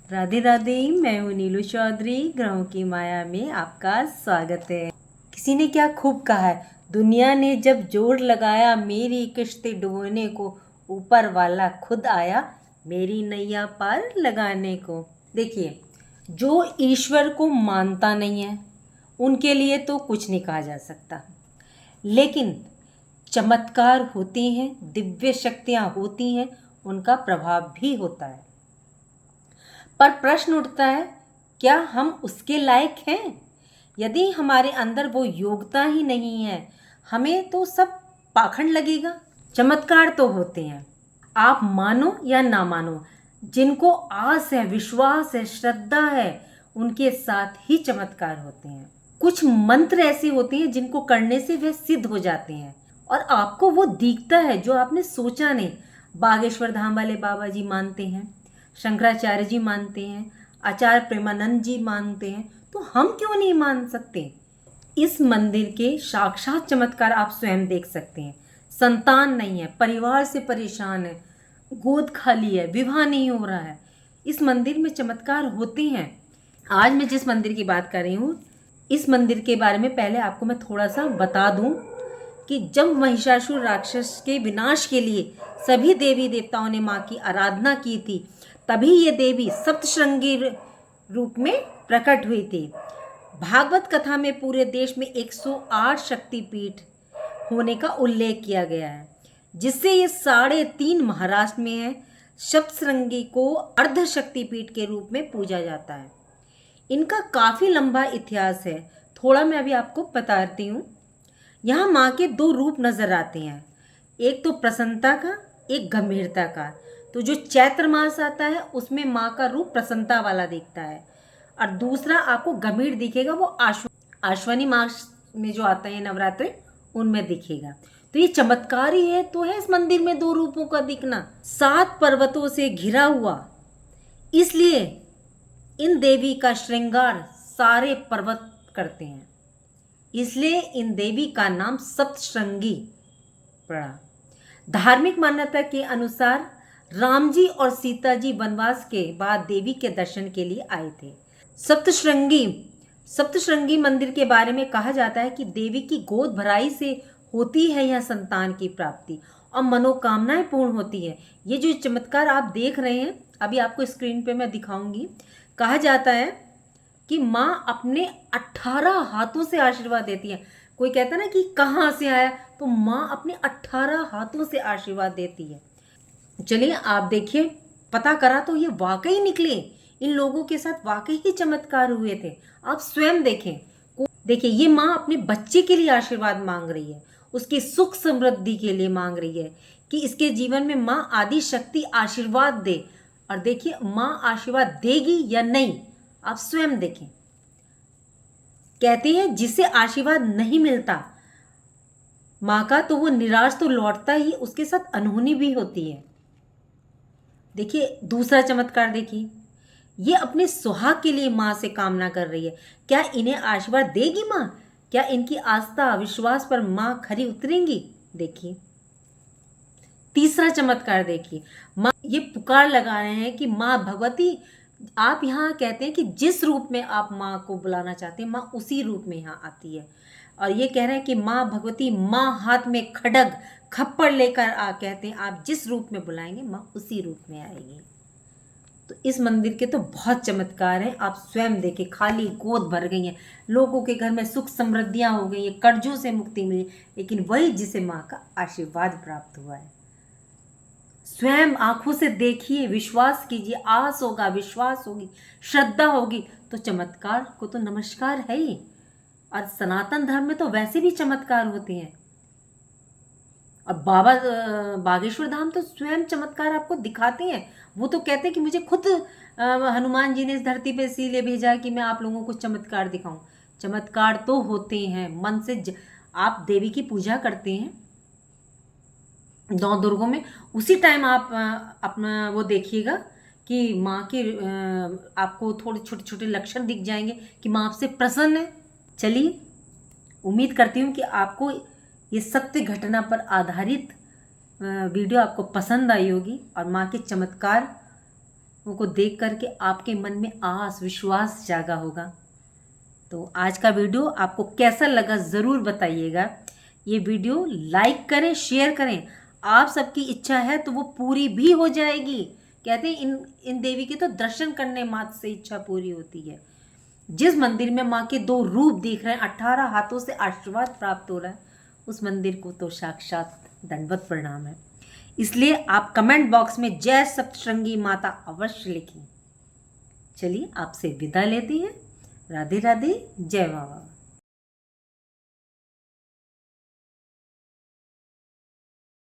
राधे राधे। मैं हूँ नीलू चौधरी। ग्रहों की माया में आपका स्वागत है। किसी ने क्या खूब कहा है, दुनिया ने जब जोर लगाया मेरी किश्ती डुबोने को, ऊपर वाला खुद आया मेरी नैया पार लगाने को। देखिए, जो ईश्वर को मानता नहीं है उनके लिए तो कुछ नहीं कहा जा सकता, लेकिन चमत्कार होते हैं, दिव्य शक्तियाँ होती हैं, उनका प्रभाव भी होता है। पर प्रश्न उठता है, क्या हम उसके लायक हैं? यदि हमारे अंदर वो योग्यता ही नहीं है, हमें तो सब पाखंड लगेगा। चमत्कार तो होते हैं, आप मानो या ना मानो, जिनको आस है, विश्वास है, श्रद्धा है, उनके साथ ही चमत्कार होते हैं। कुछ मंत्र ऐसे होते हैं जिनको करने से वे सिद्ध हो जाते हैं और आपको वो दिखता है जो आपने सोचा नहीं। बागेश्वर धाम वाले बाबा जी मानते हैं, शंकराचार्य जी मानते हैं, आचार्य प्रेमानंद जी मानते हैं, तो हम क्यों नहीं मान सकते? इस मंदिर के साक्षात चमत्कार आप स्वयं देख सकते हैं। संतान नहीं है, परिवार से परेशान है, गोद खाली है, विवाह नहीं हो रहा है, इस मंदिर में चमत्कार होते हैं। आज मैं जिस मंदिर की बात कर रही हूँ, इस मंदिर के बारे में पहले आपको मैं थोड़ा सा बता दूं कि जब महिषासुर राक्षस के विनाश के लिए सभी देवी देवताओं ने माँ की आराधना की थी, तभी ये देवी सप्तशृंगी रूप में प्रकट हुई थी। भागवत कथा में पूरे देश में 108 शक्तिपीठ होने का उल्लेख किया गया है, जिससे ये 3.5 महाराष्ट्र में है। सप्तशृंगी को अर्ध शक्तिपीठ के रूप में पूजा जाता है। इनका काफ़ी लंबा इतिहास है, थोड़ा मैं अभी आपको बताती हूँ। यहाँ माँ के 2 रूप नज़र आते हैं, एक तो प्रसन्नता का, एक गंभीरता का। तो जो चैत्र मास आता है उसमें माँ का रूप प्रसन्नता वाला दिखता है, और दूसरा आपको गंभीर दिखेगा वो आश्विनी मास में जो आता है नवरात्रि, उनमें दिखेगा। तो ये चमत्कार ही है तो है इस मंदिर में 2 रूपों का दिखना। 7 पर्वतों से घिरा हुआ, इसलिए इन देवी का श्रृंगार सारे पर्वत करते हैं, इसलिए इन देवी का नाम सप्तशृंगी पड़ा। धार्मिक मान्यता के अनुसार राम जी और सीता जी वनवास के बाद देवी के दर्शन के लिए आए थे। सप्तशृंगी मंदिर के बारे में कहा जाता है कि देवी की गोद भराई से होती है यह संतान की प्राप्ति और मनोकामनाएं पूर्ण होती है। ये जो चमत्कार आप देख रहे हैं, अभी आपको स्क्रीन पे मैं दिखाऊंगी। कहा जाता है कि माँ अपने 18 हाथों से आशीर्वाद देती है। कोई कहता है ना कि कहाँ से आया, तो माँ अपने 18 हाथों से आशीर्वाद देती है। चलिए आप देखिए, पता करा तो ये वाकई निकले, इन लोगों के साथ वाकई ही चमत्कार हुए थे। आप स्वयं देखें। देखिए, ये माँ अपने बच्चे के लिए आशीर्वाद मांग रही है, उसकी सुख समृद्धि के लिए मांग रही है कि इसके जीवन में माँ आदि शक्ति आशीर्वाद दे। और देखिए माँ आशीर्वाद देगी या नहीं, आप स्वयं देखें। कहते हैं जिसे आशीर्वाद नहीं मिलता माँ का, तो वो निराश तो लौटता ही, उसके साथ अनहोनी भी होती है। देखिए दूसरा चमत्कार देखिए, ये अपने सुहाग के लिए माँ से कामना कर रही है। क्या इन्हें आशीर्वाद देगी माँ? क्या इनकी आस्था विश्वास पर माँ खरी उतरेंगी? देखिए तीसरा चमत्कार देखिए, माँ ये पुकार लगा रहे हैं कि माँ भगवती, आप यहाँ कहते हैं कि जिस रूप में आप माँ को बुलाना चाहते हैं, माँ उसी रूप में यहाँ आती है। और ये कह रहे हैं कि माँ भगवती, माँ हाथ में खड्ग खप्पड़ लेकर कहते हैं आप जिस रूप में बुलाएंगे माँ उसी रूप में आएगी। तो इस मंदिर के तो बहुत चमत्कार हैं, आप स्वयं देखें। खाली गोद भर गई हैं, लोगों के घर में सुख समृद्धियाँ हो गई हैं, कर्जों से मुक्ति मिली, लेकिन वही जिसे माँ का आशीर्वाद प्राप्त हुआ है। स्वयं आंखों से देखिए, विश्वास कीजिए, आस होगा, विश्वास होगी, श्रद्धा होगी, तो चमत्कार को तो नमस्कार है ही। और सनातन धर्म में तो वैसे भी चमत्कार होते हैं। और बाबा बागेश्वर धाम तो स्वयं चमत्कार आपको दिखाते हैं। वो तो कहते हैं कि मुझे खुद हनुमान जी ने इस धरती पे इसीलिए भेजा है कि मैं आप लोगों को चमत्कार दिखाऊं। चमत्कार तो होते हैं, मन से आप देवी की पूजा करते हैं 9 दुर्गों में, उसी टाइम आप अपना वो देखिएगा कि माँ के आपको थोड़े छोटे छोटे लक्षण दिख जाएंगे कि माँ आपसे प्रसन्न है। चलिए, उम्मीद करती हूँ कि आपको ये सत्य घटना पर आधारित वीडियो आपको पसंद आई होगी और माँ के चमत्कार को देख करके आपके मन में आस विश्वास जागा होगा। तो आज का वीडियो आपको कैसा लगा ज़रूर बताइएगा। ये वीडियो लाइक करें, शेयर करें। आप सबकी इच्छा है तो वो पूरी भी हो जाएगी। कहते हैं इन देवी के तो दर्शन करने मात्र से इच्छा पूरी होती है। जिस मंदिर में माँ के 2 रूप दिख रहे हैं, 18 हाथों से आशीर्वाद प्राप्त हो रहा है, उस मंदिर को तो साक्षात दंडवत प्रणाम है। इसलिए आप कमेंट बॉक्स में जय सप्तशृंगी माता अवश्य लिखें। चलिए आपसे विदा लेती है। राधे राधे, जय बाबा।